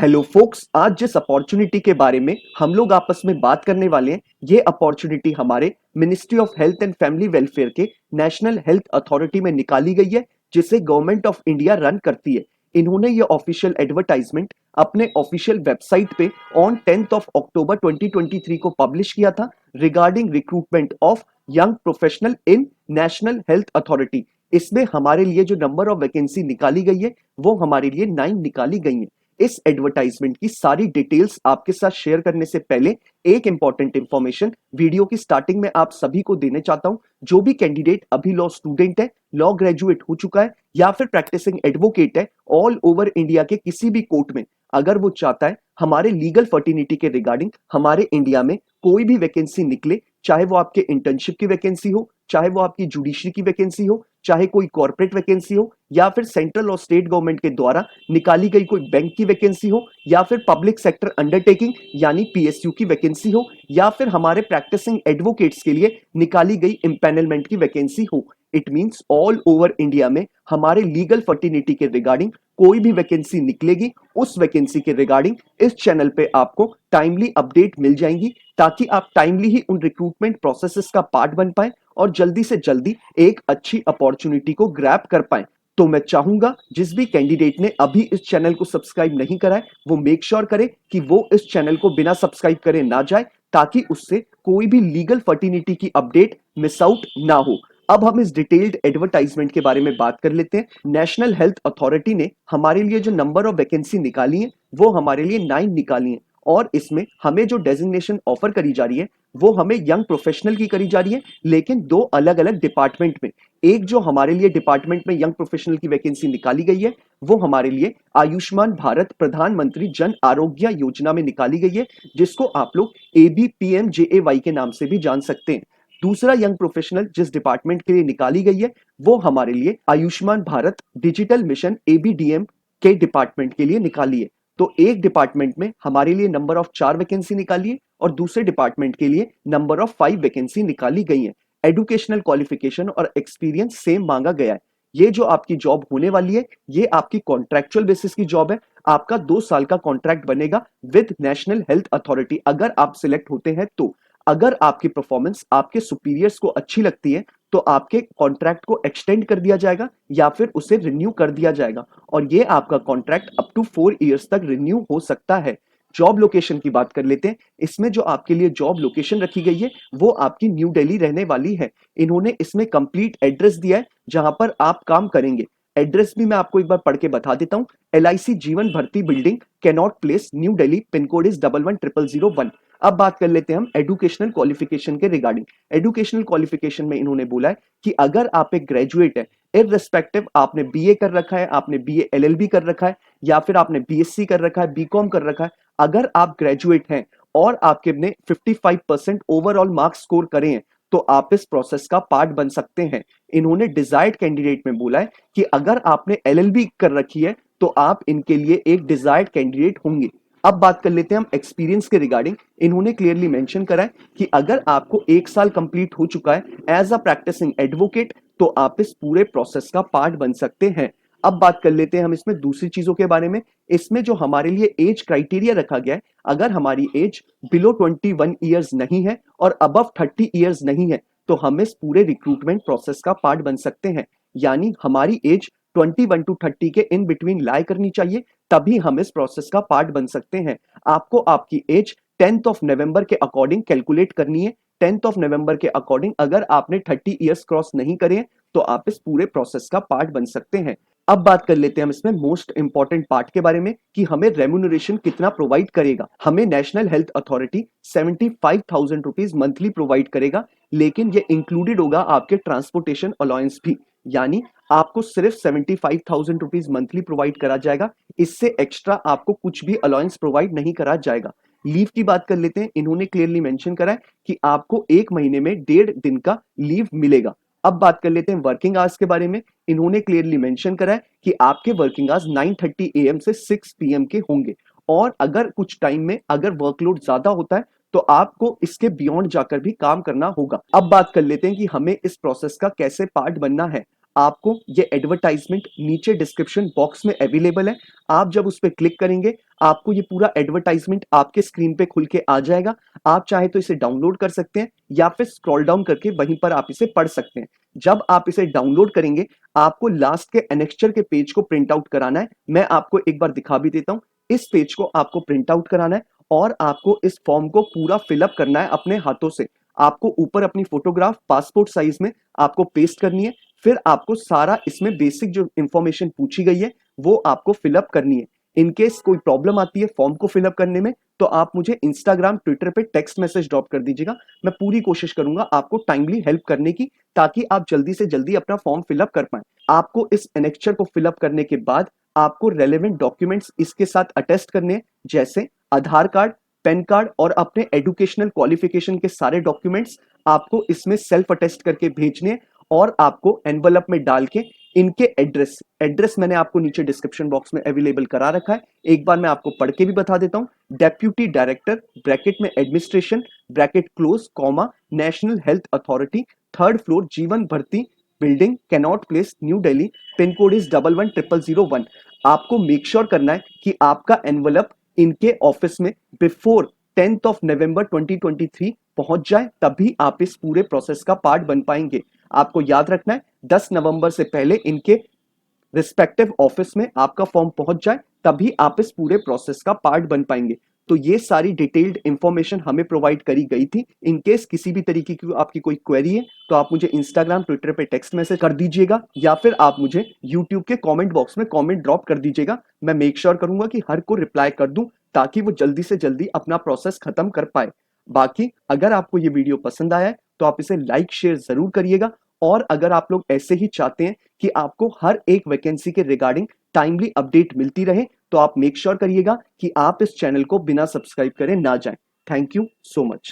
Hello focus, आज जिस opportunity के बारे में हम लोग आपस में बात करने वाले हैं, ये अपॉर्चुनिटी हमारे ministry of health and family welfare के नेशनल हेल्थ अथॉरिटी में निकाली गई है, जिसे गवर्नमेंट ऑफ इंडिया रन करती है। इन्होंने ये ऑफिशियल एडवर्टाइजमेंट अपने ऑफिशियल वेबसाइट पे ऑन 10th ऑफ अक्टूबर 2023 को पब्लिश किया था regarding recruitment of young professional in national health authority. इसमें हमारे लिए जो नंबर ऑफ वैकेंसी निकाली गई है वो हमारे लिए 9 निकाली गई है। इस एडवर्टाइजमेंट की सारी डिटेल्स आपके साथ शेयर करने से पहले एक इंपॉर्टेंट इंफॉर्मेशन वीडियो की स्टार्टिंग में आप सभी को देने चाहता हूं। जो भी कैंडिडेट अभी लॉ स्टूडेंट है, लॉ ग्रेजुएट हो चुका है या फिर प्रैक्टिसिंग एडवोकेट है ऑल ओवर इंडिया के किसी भी कोर्ट में, अगर वो चाहता है हमारे लीगल फर्टिनिटी के रिगार्डिंग हमारे इंडिया में कोई भी वैकेंसी निकले, चाहे वो आपके इंटर्नशिप की वैकेंसी हो, चाहे वो आपकी जुडिशरी की वैकेंसी हो, चाहे कोई कॉर्पोरेट वैकेंसी हो, या फिर सेंट्रल और स्टेट गवर्नमेंट के द्वारा निकाली गई कोई बैंक की वैकेंसी हो, या फिर पब्लिक सेक्टर अंडरटेकिंग यानी पीएसयू की वैकेंसी हो, या फिर हमारे प्रैक्टिसिंग एडवोकेट्स के लिए निकाली गई इम्पैनलमेंट की वैकेंसी हो, it means all over India में हमारे लीगल फर्टिनिटी के रिगार्डिंग कोई भी वैकेंसी निकलेगी, उस वैकेंसी के रिगार्डिंग इस चैनल पे आपको टाइमली अपडेट मिल जाएंगी, ताकि आप टाइमली ही उन रिक्रूटमेंट प्रोसेसेस का पार्ट बन पाए और जल्दी से जल्दी एक अच्छी अपॉर्चुनिटी को ग्रैब कर पाए। तो मैं चाहूंगा जिस भी कैंडिडेट ने अभी इस चैनल को सब्सक्राइब नहीं करा है वो मेक श्योर करे कि वो इस चैनल को बिना सब्सक्राइब करे ना जाए, ताकि उससे कोई भी लीगल फर्टिनिटी की अपडेट मिस आउट ना हो। अब हम इस डिटेल्ड एडवर्टाइजमेंट के बारे में बात कर लेते हैं। नेशनल हेल्थ अथॉरिटी ने हमारे लिए जो नंबर ऑफ वैकेंसी निकाली है वो हमारे लिए 9 निकाली है, और इसमें हमें जो डेजिग्नेशन ऑफर करी जा रही है वो हमें यंग प्रोफेशनल की करी जा रही है, लेकिन दो अलग अलग डिपार्टमेंट में। एक जो हमारे लिए डिपार्टमेंट में यंग प्रोफेशनल की वैकेंसी निकाली गई है वो हमारे लिए आयुष्मान भारत प्रधानमंत्री जन आरोग्य योजना में निकाली गई है, जिसको आप लोग ABPMJAY के नाम से भी जान सकते हैं। दूसरा यंग प्रोफेशनल जिस डिपार्टमेंट के लिए निकाली गई है वो हमारे लिए Ayushman Bharat digital mission ABDM के डिपार्टमेंट के लिए निकाली है। तो एक डिपार्टमेंट में हमारे लिए नंबर ऑफ 4 वैकेंसी निकाली है और दूसरे डिपार्टमेंट के लिए नंबर ऑफ 5 वैकेंसी निकाली गई है। एजुकेशनल क्वालिफिकेशन और एक्सपीरियंस सेम मांगा गया है। ये जो आपकी जॉब होने वाली है ये आपकी कॉन्ट्रैक्चुअल बेसिस की जॉब है। आपका 2 साल का कॉन्ट्रैक्ट बनेगा विद नेशनल हेल्थ अथॉरिटी, अगर आप सिलेक्ट होते हैं तो। अगर आपकी परफॉर्मेंस आपके सुपीरियर्स को अच्छी लगती है तो आपके कॉन्ट्रैक्ट को एक्सटेंड कर दिया जाएगा या फिर उसे रिन्यू कर दिया जाएगा, और ये आपका कॉन्ट्रैक्ट अप टू 4 इयर्स तक रिन्यू हो सकता है। जॉब लोकेशन की बात कर लेते हैं। इसमें जो आपके लिए जॉब लोकेशन रखी गई है वो आपकी न्यू दिल्ली रहने वाली है। इन्होंने इसमें कंप्लीट एड्रेस दिया है जहां पर आप काम करेंगे। एड्रेस भी मैं आपको एक बार पढ़ के बता देता हूं। LIC जीवन भर्ती building, cannot place, new Delhi, pin code is 110001। अब बात कर लेते हैं हम एजुकेशनल क्वालिफिकेशन के रिगार्डिंग। एजुकेशनल क्वालिफिकेशन में इन्होंने बोला है कि अगर आप एक ग्रेजुएट है, इररिस्पेक्टिव आपने BA कर रखा है, आपने BA LLB कर रखा है, या फिर आपने BSc कर रखा है, BCom कर रखा है, अगर आप ग्रेजुएट हैं और आपके ने 55% ओवरऑल मार्क्स स्कोर करे हैं तो आप इस प्रोसेस का पार्ट बन सकते हैं। इन्होंने डिजायर्ड कैंडिडेट में बोला है कि अगर आपने LLB कर रखी है तो आप इनके लिए एक डिजायर्ड कैंडिडेट होंगे। अब बात कर लेते हैं हम एक्सपीरियंस के रिगार्डिंग। इन्होंने क्लियरली मेंशन करा है कि अगर आपको 1 साल कंप्लीट हो चुका है एज अ प्रैक्टिसिंग एडवोकेट तो आप इस पूरे प्रोसेस का पार्ट बन सकते हैं। अब बात कर लेते हैं हम इसमें दूसरी चीजों के बारे में। इसमें जो हमारे लिए एज क्राइटेरिया रखा गया है, अगर हमारी एज बिलो 21 ईयर्स नहीं है और अबव 30 ईयर्स नहीं है तो हम इस पूरे रिक्रूटमेंट प्रोसेस का पार्ट बन सकते हैं। यानी हमारी एज 21 टू 30 के इन बिटवीन लाई करनी चाहिए, तभी हम इस प्रोसेस का पार्ट बन सकते हैं। आपको आपकी एज 10th ऑफ नवंबर के अकॉर्डिंग कैलकुलेट करनी है। 10th ऑफ नवंबर के अकॉर्डिंग अगर आपने 30 ईयर्स क्रॉस नहीं करे तो आप इस पूरे प्रोसेस का पार्ट बन सकते हैं। अब बात कर लेते हैं हम इसमें मोस्ट इंपॉर्टेंट पार्ट के बारे में कि हमें रेम्यूनरेशन कितना प्रोवाइड करेगा। हमें national health authority 75,000 rupees monthly provide करेगा, लेकिन ये इंक्लूडेड होगा आपके ट्रांसपोर्टेशन अलाउंस भी। यानी आपको सिर्फ 75,000 रुपीज मंथली प्रोवाइड करा जाएगा, इससे एक्स्ट्रा आपको कुछ भी अलाउंस प्रोवाइड नहीं करा जाएगा। लीव की बात कर लेते हैं। इन्होंने क्लियरली मेंशन करा है कि आपको 1 महीने में 1.5 दिन का लीव मिलेगा। अब बात कर लेते हैं वर्किंग आवर्स के बारे में। इन्होंने क्लियरली मेंशन करा है कि आपके वर्किंग आवर्स 9:30 AM से 6 PM के होंगे, और अगर कुछ टाइम में अगर वर्कलोड ज्यादा होता है तो आपको इसके बियॉन्ड जाकर भी काम करना होगा। अब बात कर लेते हैं कि हमें इस प्रोसेस का कैसे पार्ट बनना है। आपको ये एडवर्टाइजमेंट नीचे डिस्क्रिप्शन बॉक्स में अवेलेबल है। आप जब उस पर क्लिक करेंगे आपको ये पूरा एडवर्टाइजमेंट आपके स्क्रीन पे खुल के आ जाएगा। आप चाहे तो इसे डाउनलोड कर सकते हैं या फिर स्क्रॉल डाउन करके वहीं पर आप इसे पढ़ सकते हैं। जब आप इसे डाउनलोड करेंगे आपको लास्ट के एनेक्स्चर के पेज को प्रिंट आउट कराना है। मैं आपको एक बार दिखा भी देता हूँ। इस पेज को आपको प्रिंट आउट कराना है और आपको इस फॉर्म को पूरा फिलअप करना है अपने हाथों से। आपको ऊपर अपनी फोटोग्राफ पासपोर्ट साइज में आपको पेस्ट करनी है। फिर आपको सारा इसमें बेसिक जो इंफॉर्मेशन पूछी गई है वो आपको फिलअप करनी है। इन केस कोई प्रॉब्लम आती है फॉर्म को फिलअप करने में तो आप मुझे इंस्टाग्राम ट्विटर पे टेक्स्ट मैसेज ड्रॉप कर दीजिएगा। मैं पूरी कोशिश करूंगा आपको टाइमली हेल्प करने की, ताकि आप जल्दी से जल्दी अपना फॉर्म फिलअप कर पाए। आपको इस एनेक्चर को फिलअप करने के बाद आपको रेलेवेंट डॉक्यूमेंट्स इसके साथ अटेस्ट करने हैं, जैसे आधार कार्ड, पैन कार्ड और अपने एजुकेशनल क्वालिफिकेशन के सारे डॉक्यूमेंट्स आपको इसमें सेल्फ अटेस्ट करके भेजने हैं। और आपको एनवलप में डाल के इनके एड्रेस एड्रेस मैंने आपको नीचे डिस्क्रिप्शन बॉक्स में अवेलेबल करा रखा है। एक बार मैं आपको पढ़ के भी बता देता हूं। डेप्यूटी डायरेक्टर ब्रैकेट में administration bracket close comma national health authority, third floor, जीवन भर्ती building, cannot place, new Delhi, pin code is 110001। आपको मेक श्योर करना है कि आपका एनवलप इनके ऑफिस में बिफोर 10th ऑफ नवंबर 2023 पहुंच जाए, तभी आप इस पूरे प्रोसेस का पार्ट बन पाएंगे। आपको याद रखना है 10 नवंबर से पहले इनके रिस्पेक्टिव ऑफिस में आपका फॉर्म पहुंच जाए, तभी आप इस पूरे प्रोसेस का पार्ट बन पाएंगे। तो ये सारी डिटेल्ड इंफॉर्मेशन हमें प्रोवाइड करी गई थी। इन केस किसी भी तरीके की आपकी कोई क्वेरी है तो आप मुझे इंस्टाग्राम ट्विटर पे टेक्स्ट मैसेज कर दीजिएगा या फिर आप मुझे यूट्यूब के कमेंट बॉक्स में कमेंट ड्रॉप कर दीजिएगा। मैं मेक श्योर करूंगा कि हर को रिप्लाई कर दूं, ताकि वो जल्दी से जल्दी अपना प्रोसेस खत्म कर पाए। बाकी अगर आपको ये वीडियो पसंद आया है तो आप इसे लाइक शेयर जरूर करिएगा। और अगर आप लोग ऐसे ही चाहते हैं कि आपको हर एक वैकेंसी के रिगार्डिंग टाइमली अपडेट मिलती रहे तो आप मेक श्योर करिएगा कि आप इस चैनल को बिना सब्सक्राइब करे ना जाएं। Thank you so much.